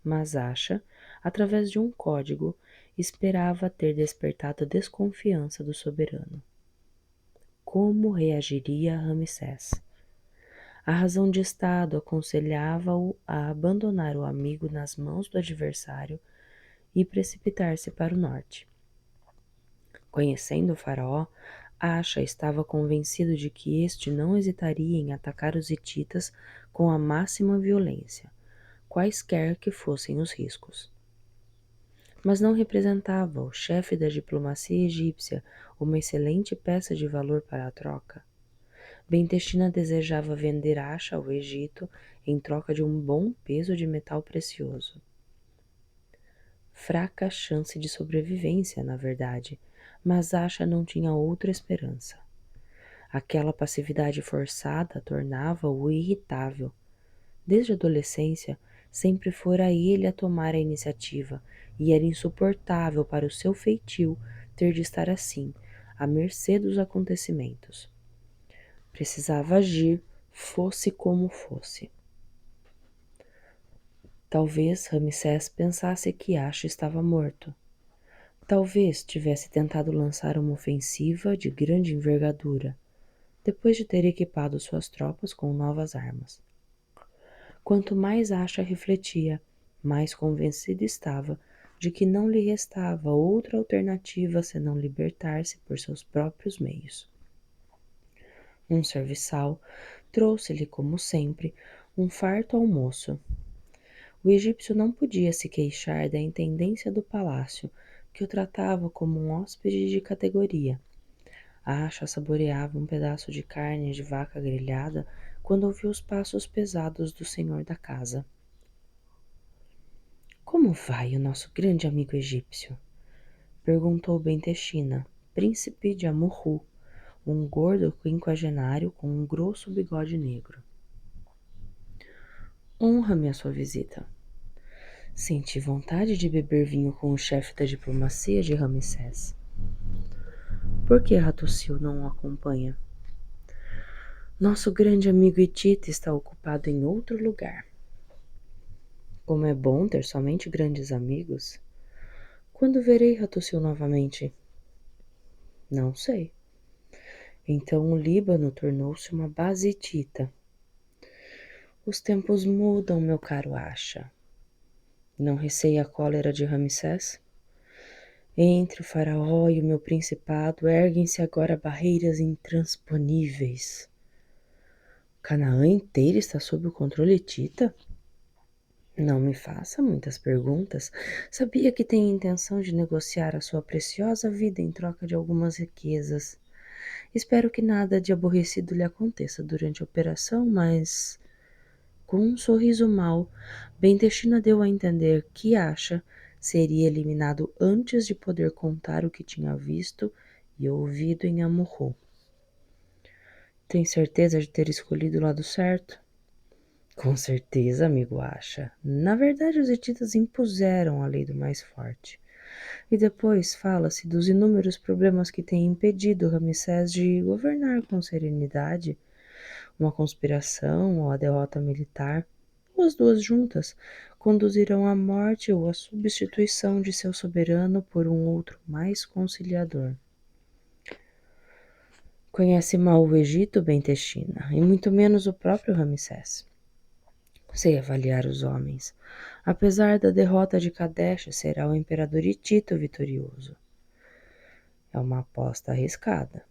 Mas Acha, através de um código, esperava ter despertado a desconfiança do soberano. Como reagiria Ramsés? A razão de Estado aconselhava-o a abandonar o amigo nas mãos do adversário e precipitar-se para o norte. Conhecendo o faraó, Acha estava convencido de que este não hesitaria em atacar os hititas com a máxima violência, quaisquer que fossem os riscos. Mas não representava o chefe da diplomacia egípcia uma excelente peça de valor para a troca? Bentechina desejava vender Acha ao Egito em troca de um bom peso de metal precioso. Fraca chance de sobrevivência, na verdade, mas Acha não tinha outra esperança. Aquela passividade forçada tornava-o irritável. Desde a adolescência, sempre fora ele a tomar a iniciativa, e era insuportável para o seu feitio ter de estar assim, à mercê dos acontecimentos. Precisava agir, fosse como fosse. Talvez Ramsés pensasse que Acha estava morto. Talvez tivesse tentado lançar uma ofensiva de grande envergadura, depois de ter equipado suas tropas com novas armas. Quanto mais Acha refletia, mais convencido estava de que não lhe restava outra alternativa senão libertar-se por seus próprios meios. Um serviçal trouxe-lhe, como sempre, um farto almoço. O egípcio não podia se queixar da intendência do palácio, que o tratava como um hóspede de categoria. Acha saboreava um pedaço de carne de vaca grelhada quando ouviu os passos pesados do senhor da casa. Como vai o nosso grande amigo egípcio? Perguntou Bentechina, príncipe de Amurru, um gordo quinquagenário com um grosso bigode negro. Honra-me a sua visita. Senti vontade de beber vinho com o chefe da diplomacia de Ramsés. Por que Hattusili não o acompanha? Nosso grande amigo hitita está ocupado em outro lugar. Como é bom ter somente grandes amigos. Quando verei Hattusili novamente? Não sei. Então o Líbano tornou-se uma base hitita. Os tempos mudam, meu caro Acha. Não receia a cólera de Ramsés? Entre o faraó e o meu principado erguem-se agora barreiras intransponíveis. Canaã inteira está sob o controle hitita? Não me faça muitas perguntas. Sabia que tem intenção de negociar a sua preciosa vida em troca de algumas riquezas. Espero que nada de aborrecido lhe aconteça durante a operação, mas... Com um sorriso mau, Bentechina deu a entender que Acha seria eliminado antes de poder contar o que tinha visto e ouvido em Amurru. Tem certeza de ter escolhido o lado certo? Com certeza, amigo Acha. Na verdade, os hititas impuseram a lei do mais forte. E depois fala-se dos inúmeros problemas que têm impedido Ramsés de governar com serenidade, uma conspiração ou a derrota militar, ou as duas juntas, conduzirão à morte ou à substituição de seu soberano por um outro mais conciliador. Conhece mal o Egito, Bem-Texina, e muito menos o próprio Ramsés. Sei avaliar os homens. Apesar da derrota de Kadesh, será o imperador hitita vitorioso. É uma aposta arriscada.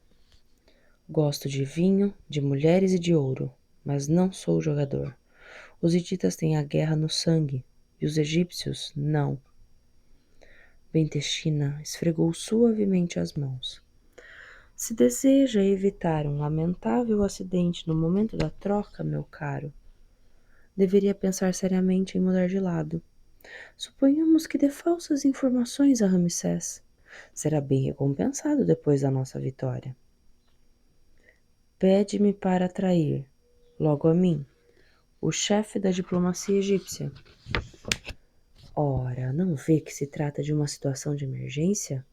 Gosto de vinho, de mulheres e de ouro, mas não sou jogador. Os hititas têm a guerra no sangue, e os egípcios não. Bem-Texina esfregou suavemente as mãos. Se deseja evitar um lamentável acidente no momento da troca, meu caro, deveria pensar seriamente em mudar de lado. Suponhamos que dê falsas informações a Ramsés. Será bem recompensado depois da nossa vitória. Pede-me para atrair, logo a mim, o chefe da diplomacia egípcia. Ora, não vê que se trata de uma situação de emergência?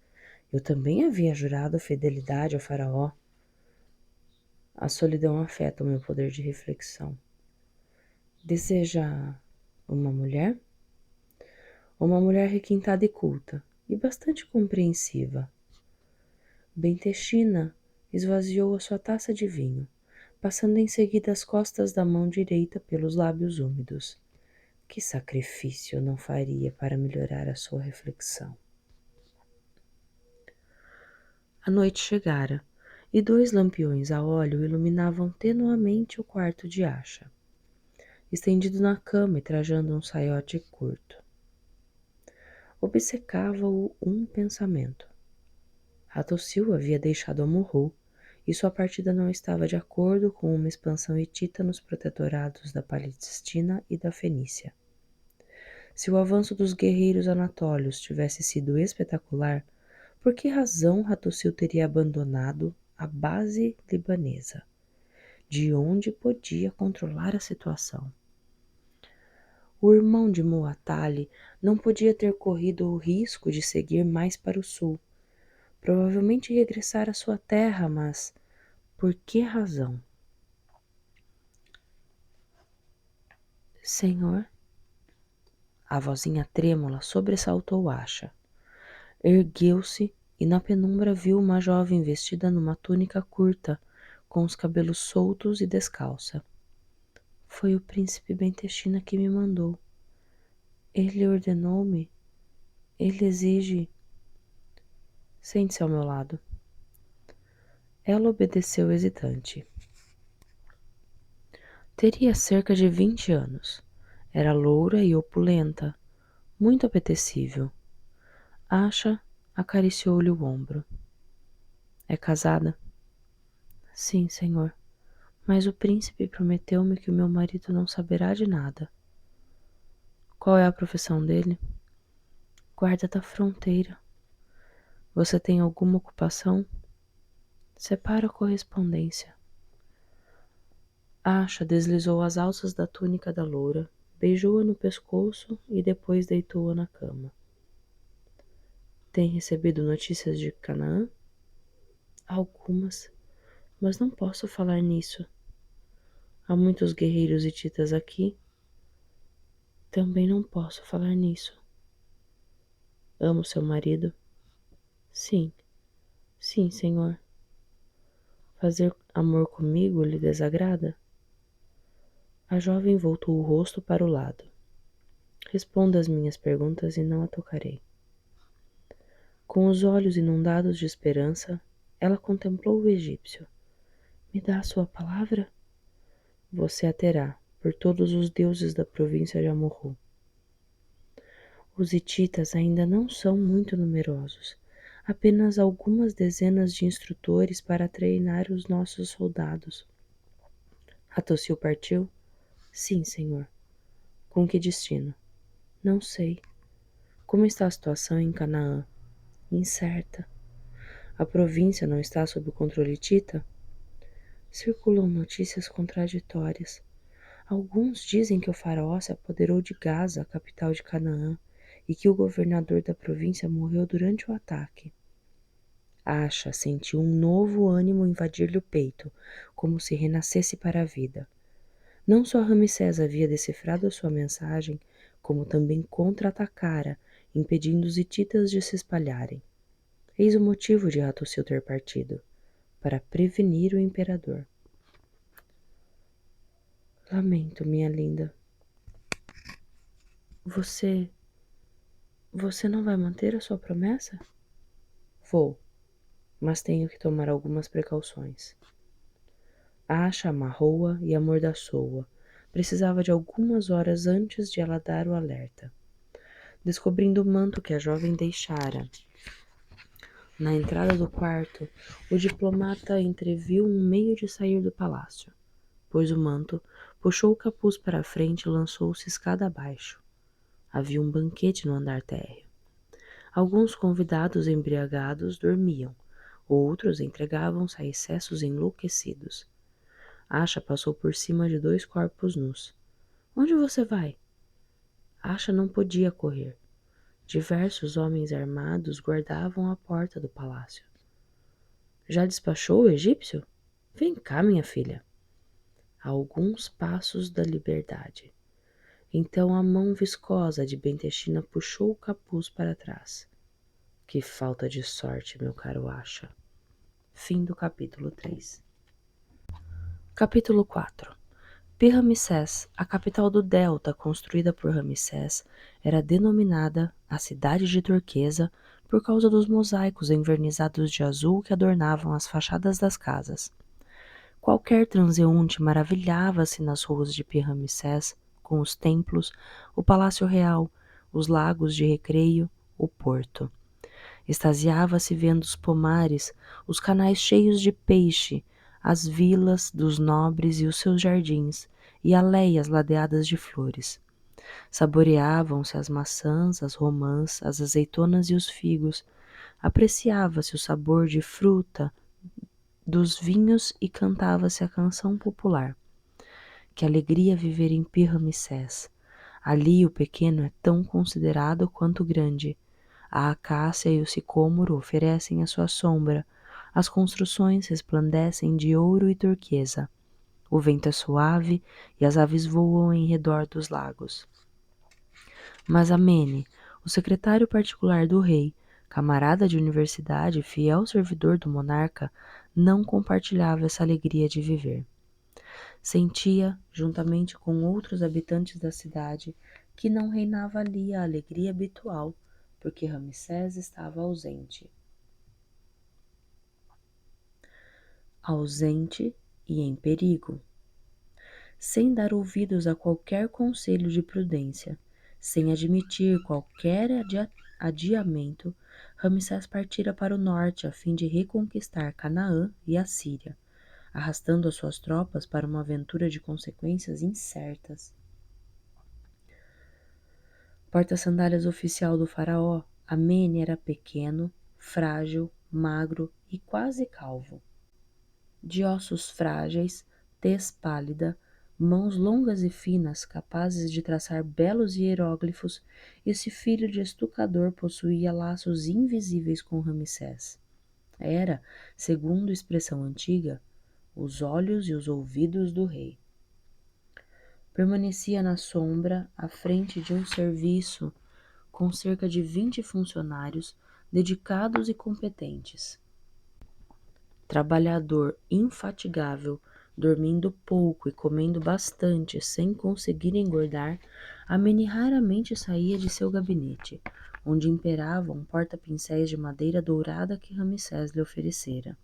Eu também havia jurado fidelidade ao faraó. A solidão afeta o meu poder de reflexão. Deseja uma mulher? Uma mulher requintada e culta, e bastante compreensiva. Bem-Texina esvaziou a sua taça de vinho, passando em seguida as costas da mão direita pelos lábios úmidos. Que sacrifício eu não faria para melhorar a sua reflexão? A noite chegara, e 2 lampiões a óleo iluminavam tenuamente o quarto de Acha, estendido na cama e trajando um saiote curto. Obcecava-o um pensamento. Hattusil havia deixado Amurru, e sua partida não estava de acordo com uma expansão hitita nos protetorados da Palestina e da Fenícia. Se o avanço dos guerreiros anatólios tivesse sido espetacular, por que razão Hattusil teria abandonado a base libanesa, de onde podia controlar a situação? O irmão de Muatali não podia ter corrido o risco de seguir mais para o sul. Provavelmente regressar à sua terra, mas por que razão? Senhor? A vozinha trêmula sobressaltou Acha. Ergueu-se e na penumbra viu uma jovem vestida numa túnica curta, com os cabelos soltos e descalça. Foi o príncipe Bem-Texina que me mandou. Ele ordenou-me. Ele exige. Sente-se ao meu lado. Ela obedeceu hesitante. Teria cerca de 20 anos. Era loura e opulenta, muito apetecível. Acha acariciou-lhe o ombro. É casada? Sim, senhor. Mas o príncipe prometeu-me que o meu marido não saberá de nada. Qual é a profissão dele? Guarda da fronteira. Você tem alguma ocupação? Separa a correspondência. Acha deslizou as alças da túnica da loura, beijou-a no pescoço e depois deitou-a na cama. Tem recebido notícias de Canaã? Algumas, mas não posso falar nisso. Há muitos guerreiros hititas aqui. Também não posso falar nisso. Amo seu marido? Sim, sim, senhor. Fazer amor comigo lhe desagrada? A jovem voltou o rosto para o lado. Responda as minhas perguntas e não a tocarei. Com os olhos inundados de esperança, ela contemplou o egípcio. Me dá a sua palavra? Você a terá, por todos os deuses da província de Amurru. Os hititas ainda não são muito numerosos, apenas algumas dezenas de instrutores para treinar os nossos soldados. Hattusil partiu? Sim, senhor. Com que destino? Não sei. Como está a situação em Canaã? Incerta. A província não está sob o controle hitita? Circulam notícias contraditórias. Alguns dizem que o faraó se apoderou de Gaza, a capital de Canaã, e que o governador da província morreu durante o ataque. Asha sentiu um novo ânimo invadir-lhe o peito, como se renascesse para a vida. Não só Ramsés havia decifrado a sua mensagem, como também contra-atacara, impedindo os hititas de se espalharem. Eis o motivo de Hattusil ter partido, para prevenir o imperador. Lamento, minha linda. Você não vai manter a sua promessa? Vou, mas tenho que tomar algumas precauções. Asha amarrou-a e amordaçou-a. Precisava de algumas horas antes de ela dar o alerta. Descobrindo o manto que a jovem deixara na entrada do quarto, o diplomata entreviu um meio de sair do palácio. Pôs o manto, puxou o capuz para a frente e lançou-se escada abaixo. Havia um banquete no andar térreo. Alguns convidados embriagados dormiam, outros entregavam-se a excessos enlouquecidos. Asha passou por cima de 2 corpos nus. Onde você vai? Asha não podia correr. Diversos homens armados guardavam a porta do palácio. Já despachou o egípcio? Vem cá, minha filha. A alguns passos da liberdade. Então a mão viscosa de Bentechina puxou o capuz para trás. Que falta de sorte, meu caro Asha. Fim do capítulo 3. Capítulo 4. Pi-Ramsés, a capital do delta construída por Ramsés, era denominada a Cidade de Turquesa por causa dos mosaicos envernizados de azul que adornavam as fachadas das casas. Qualquer transeunte maravilhava-se nas ruas de Pi-Ramsés, com os templos, o palácio real, os lagos de recreio, o porto. Extasiava-se vendo os pomares, os canais cheios de peixe, as vilas dos nobres e os seus jardins, e aleias ladeadas de flores. Saboreavam-se as maçãs, as romãs, as azeitonas e os figos. Apreciava-se o sabor de fruta dos vinhos e cantava-se a canção popular. Que alegria viver em Pi-Ramsés! Ali o pequeno é tão considerado quanto o grande. A acácia e o sicômoro oferecem a sua sombra. As construções resplandecem de ouro e turquesa. O vento é suave e as aves voam em redor dos lagos. Mas Amene, o secretário particular do rei, camarada de universidade e fiel servidor do monarca, não compartilhava essa alegria de viver. Sentia, juntamente com outros habitantes da cidade, que não reinava ali a alegria habitual, porque Ramsés estava ausente. Ausente e em perigo. Sem dar ouvidos a qualquer conselho de prudência, sem admitir qualquer adiamento, Ramsés partira para o norte a fim de reconquistar Canaã e a Síria, arrastando as suas tropas para uma aventura de consequências incertas. Porta-sandálias oficial do faraó, Amene era pequeno, frágil, magro e quase calvo. De ossos frágeis, tez pálida, mãos longas e finas, capazes de traçar belos hieróglifos, esse filho de estucador possuía laços invisíveis com Ramsés. Era, segundo expressão antiga, os olhos e os ouvidos do rei. Permanecia na sombra, à frente de um serviço com cerca de 20 funcionários dedicados e competentes. Trabalhador infatigável, dormindo pouco e comendo bastante sem conseguir engordar, Amene raramente saía de seu gabinete, onde imperava um porta-pincéis de madeira dourada que Ramsés lhe oferecera.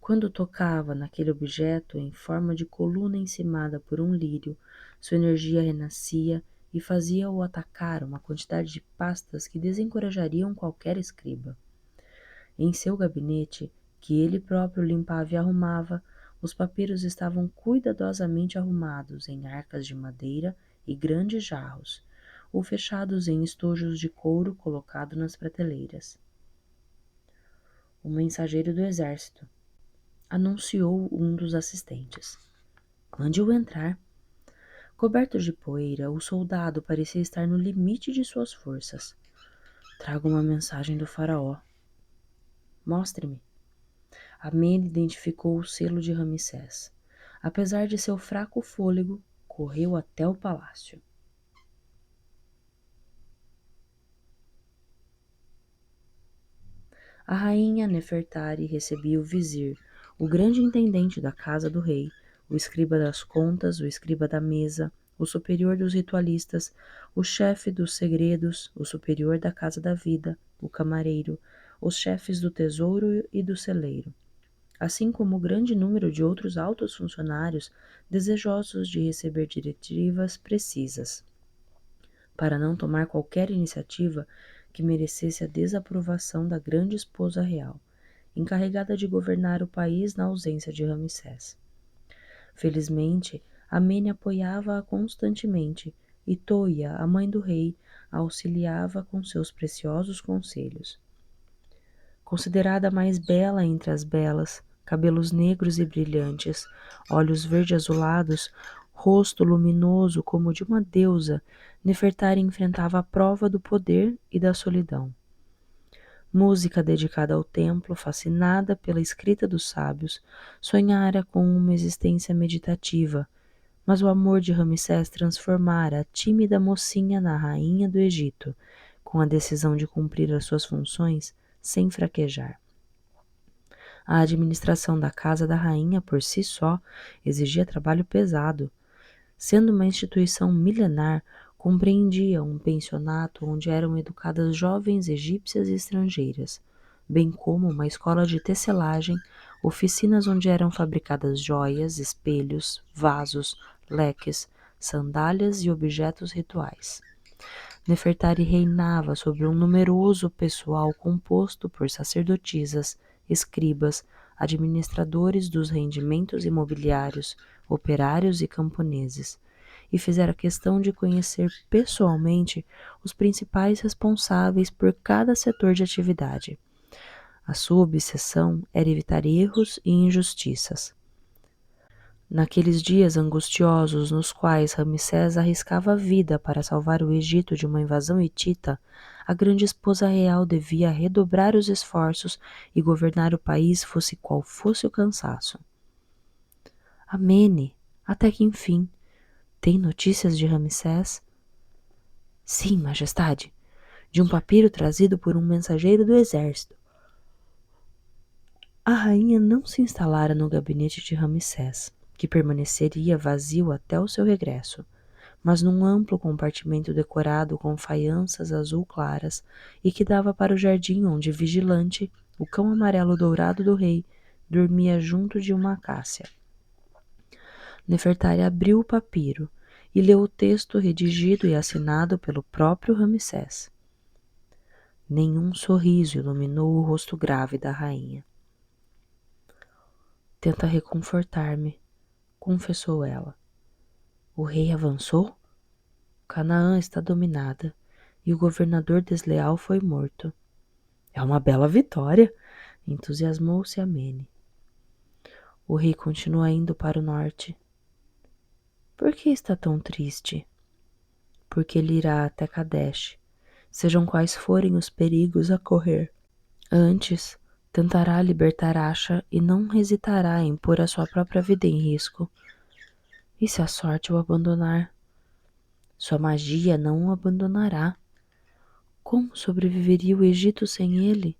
Quando tocava naquele objeto em forma de coluna encimada por um lírio, sua energia renascia e fazia-o atacar uma quantidade de pastas que desencorajariam qualquer escriba. Em seu gabinete, que ele próprio limpava e arrumava, os papiros estavam cuidadosamente arrumados em arcas de madeira e grandes jarros, ou fechados em estojos de couro colocado nas prateleiras. O mensageiro do exército, anunciou um dos assistentes. Mande-o entrar. Coberto de poeira, o soldado parecia estar no limite de suas forças. Trago uma mensagem do faraó. Mostre-me. Amene identificou o selo de Ramsés. Apesar de seu fraco fôlego, correu até o palácio. A rainha Nefertari recebia o vizir, o grande intendente da casa do rei, o escriba das contas, o escriba da mesa, o superior dos ritualistas, o chefe dos segredos, o superior da casa da vida, o camareiro, os chefes do tesouro e do celeiro, assim como o grande número de outros altos funcionários desejosos de receber diretivas precisas, para não tomar qualquer iniciativa que merecesse a desaprovação da grande esposa real, encarregada de governar o país na ausência de Ramsés. Felizmente, Amene apoiava-a constantemente e Toia, a mãe do rei, a auxiliava com seus preciosos conselhos. Considerada a mais bela entre as belas, cabelos negros e brilhantes, olhos verde-azulados, rosto luminoso como o de uma deusa, Nefertari enfrentava a prova do poder e da solidão. Música dedicada ao templo, fascinada pela escrita dos sábios, sonhara com uma existência meditativa, mas o amor de Ramsés transformara a tímida mocinha na rainha do Egito, com a decisão de cumprir as suas funções sem fraquejar. A administração da casa da rainha por si só exigia trabalho pesado. Sendo uma instituição milenar, compreendia um pensionato onde eram educadas jovens egípcias e estrangeiras, bem como uma escola de tecelagem, oficinas onde eram fabricadas joias, espelhos, vasos, leques, sandálias e objetos rituais. Nefertari reinava sobre um numeroso pessoal composto por sacerdotisas, escribas, administradores dos rendimentos imobiliários, operários e camponeses, e fizera questão de conhecer pessoalmente os principais responsáveis por cada setor de atividade. A sua obsessão era evitar erros e injustiças. Naqueles dias angustiosos nos quais Ramsés arriscava a vida para salvar o Egito de uma invasão hitita, a grande esposa real devia redobrar os esforços e governar o país fosse qual fosse o cansaço. Amene, até que enfim, tem notícias de Ramsés? Sim, majestade, de um papiro trazido por um mensageiro do exército. A rainha não se instalara no gabinete de Ramsés, que permaneceria vazio até o seu regresso, mas num amplo compartimento decorado com faianças azul claras e que dava para o jardim onde Vigilante, o cão amarelo dourado do rei, dormia junto de uma acácia. Nefertari abriu o papiro e leu o texto redigido e assinado pelo próprio Ramsés. Nenhum sorriso iluminou o rosto grave da rainha. Tenta reconfortar-me, confessou ela. O rei avançou? Canaã está dominada e o governador desleal foi morto. É uma bela vitória, entusiasmou-se Amene. O rei continua indo para o norte. Por que está tão triste? Porque ele irá até Kadesh, sejam quais forem os perigos a correr. Antes, tentará libertar Asha e não hesitará em pôr a sua própria vida em risco. E se a sorte o abandonar? Sua magia não o abandonará. Como sobreviveria o Egito sem ele?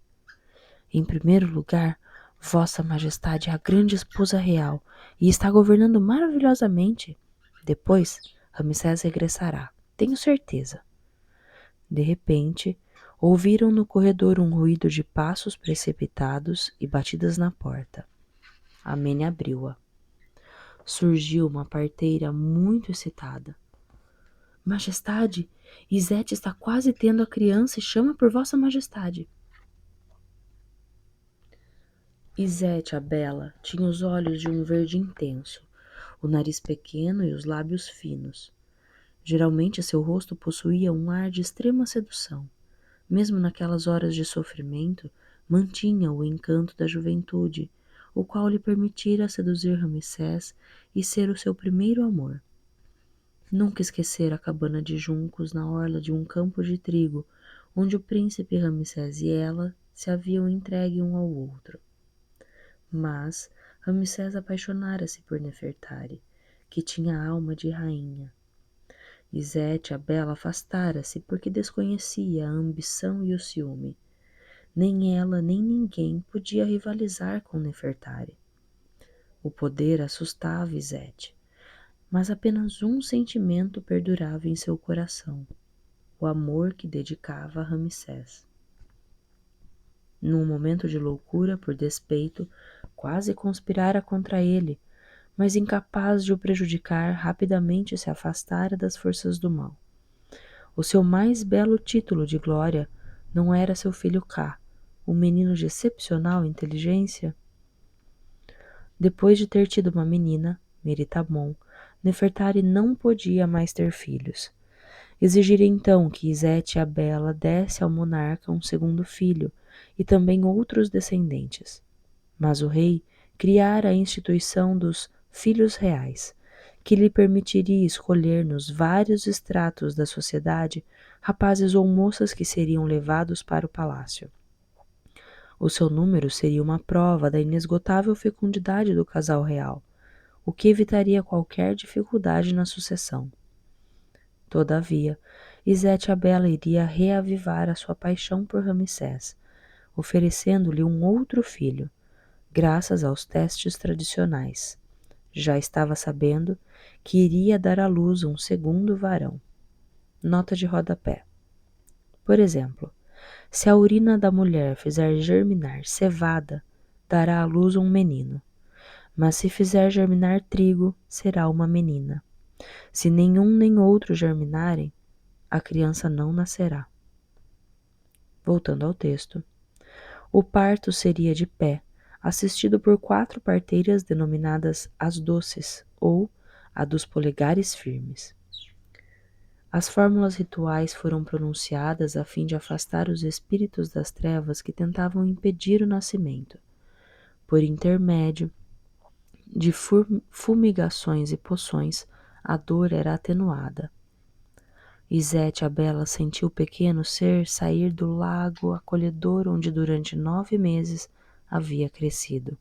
Em primeiro lugar, Vossa Majestade é a grande esposa real e está governando maravilhosamente. Depois, Ramsés regressará, tenho certeza. De repente, ouviram no corredor um ruído de passos precipitados e batidas na porta. Amene abriu-a. Surgiu uma parteira muito excitada. Majestade, Izete está quase tendo a criança e chama por Vossa Majestade. Izete, a bela, tinha os olhos de um verde intenso, o nariz pequeno e os lábios finos. Geralmente seu rosto possuía um ar de extrema sedução. Mesmo naquelas horas de sofrimento, mantinha o encanto da juventude, o qual lhe permitira seduzir Ramsés e ser o seu primeiro amor. Nunca esquecera a cabana de juncos na orla de um campo de trigo, onde o príncipe Ramsés e ela se haviam entregue um ao outro. Mas Ramsés apaixonara-se por Nefertari, que tinha a alma de rainha. Izete, a bela, afastara-se porque desconhecia a ambição e o ciúme. Nem ela, nem ninguém podia rivalizar com Nefertari. O poder assustava Izete, mas apenas um sentimento perdurava em seu coração: o amor que dedicava a Ramsés. Num momento de loucura por despeito, quase conspirara contra ele, mas incapaz de o prejudicar, rapidamente se afastara das forças do mal. O seu mais belo título de glória não era seu filho Ká, um menino de excepcional inteligência? Depois de ter tido uma menina, Meritabon, Nefertari não podia mais ter filhos. Exigira então que Izete a Bela desse ao monarca um segundo filho e também outros descendentes. Mas o rei criara a instituição dos filhos reais, que lhe permitiria escolher nos vários estratos da sociedade rapazes ou moças que seriam levados para o palácio. O seu número seria uma prova da inesgotável fecundidade do casal real, o que evitaria qualquer dificuldade na sucessão. Todavia, Izete a Bela iria reavivar a sua paixão por Ramsés, oferecendo-lhe um outro filho, graças aos testes tradicionais. Já estava sabendo que iria dar à luz um segundo varão. Nota de rodapé. Por exemplo, se a urina da mulher fizer germinar cevada, dará à luz um menino. Mas se fizer germinar trigo, será uma menina. Se nenhum nem outro germinarem, a criança não nascerá. Voltando ao texto. O parto seria de pé, assistido por 4 parteiras denominadas as doces, ou a dos polegares firmes. As fórmulas rituais foram pronunciadas a fim de afastar os espíritos das trevas que tentavam impedir o nascimento. Por intermédio de fumigações e poções, a dor era atenuada. Izete a Bela sentiu o pequeno ser sair do lago acolhedor onde durante 9 meses havia crescido.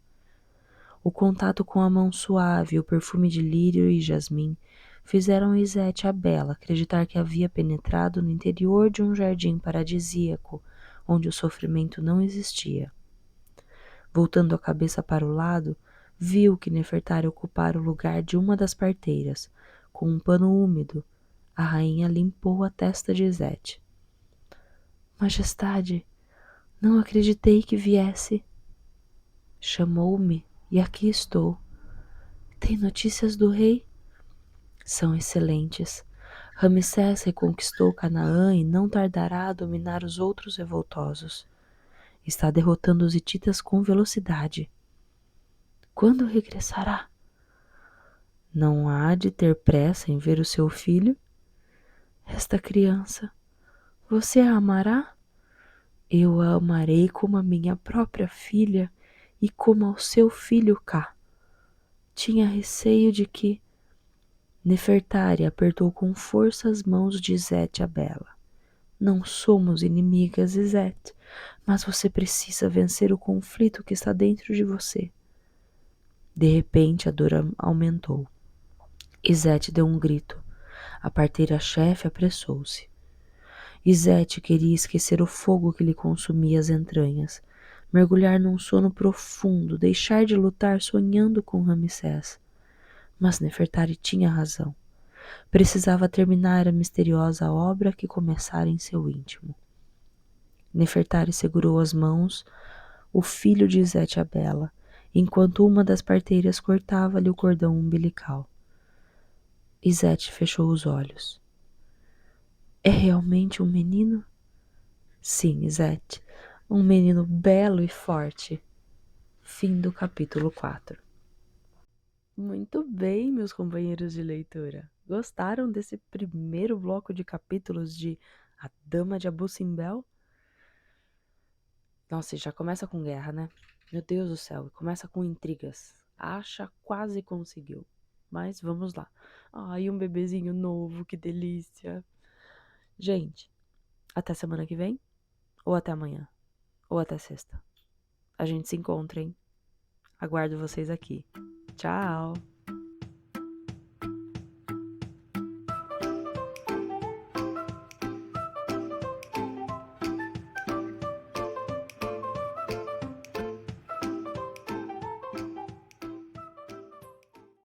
O contato com a mão suave e o perfume de lírio e jasmim fizeram Izete a Bela acreditar que havia penetrado no interior de um jardim paradisíaco, onde o sofrimento não existia. Voltando a cabeça para o lado, viu que Nefertari ocupara o lugar de uma das parteiras. Com um pano úmido, a rainha limpou a testa de Izete. Majestade, não acreditei que viesse. Chamou-me e aqui estou. Tem notícias do rei? São excelentes. Ramsés reconquistou Canaã e não tardará a dominar os outros revoltosos. Está derrotando os hititas com velocidade. Quando regressará? Não há de ter pressa em ver o seu filho? Esta criança, você a amará? Eu a amarei como a minha própria filha e como ao seu filho Ká. Tinha receio de que... Nefertari apertou com força as mãos de Izete a Bela. Não somos inimigas, Izete, mas você precisa vencer o conflito que está dentro de você. De repente a dor aumentou. Izete deu um grito. A parteira-chefe apressou-se. Izete queria esquecer o fogo que lhe consumia as entranhas, mergulhar num sono profundo, deixar de lutar sonhando com Ramsés. Mas Nefertari tinha razão. Precisava terminar a misteriosa obra que começara em seu íntimo. Nefertari segurou as mãos o filho de Izete a Bela, enquanto uma das parteiras cortava-lhe o cordão umbilical. Izete fechou os olhos. É realmente um menino? Sim, Izete, um menino belo e forte. Fim do capítulo 4. Muito bem, meus companheiros de leitura. Gostaram desse primeiro bloco de capítulos de A Dama de Abu Simbel? Nossa, e já começa com guerra, né? Meu Deus do céu, começa com intrigas. A Asha quase conseguiu, Mas vamos lá. Ai, um bebezinho novo, que delícia. Gente, até semana que vem, ou até amanhã, ou até sexta. A gente se encontra, hein? Aguardo vocês aqui. Tchau!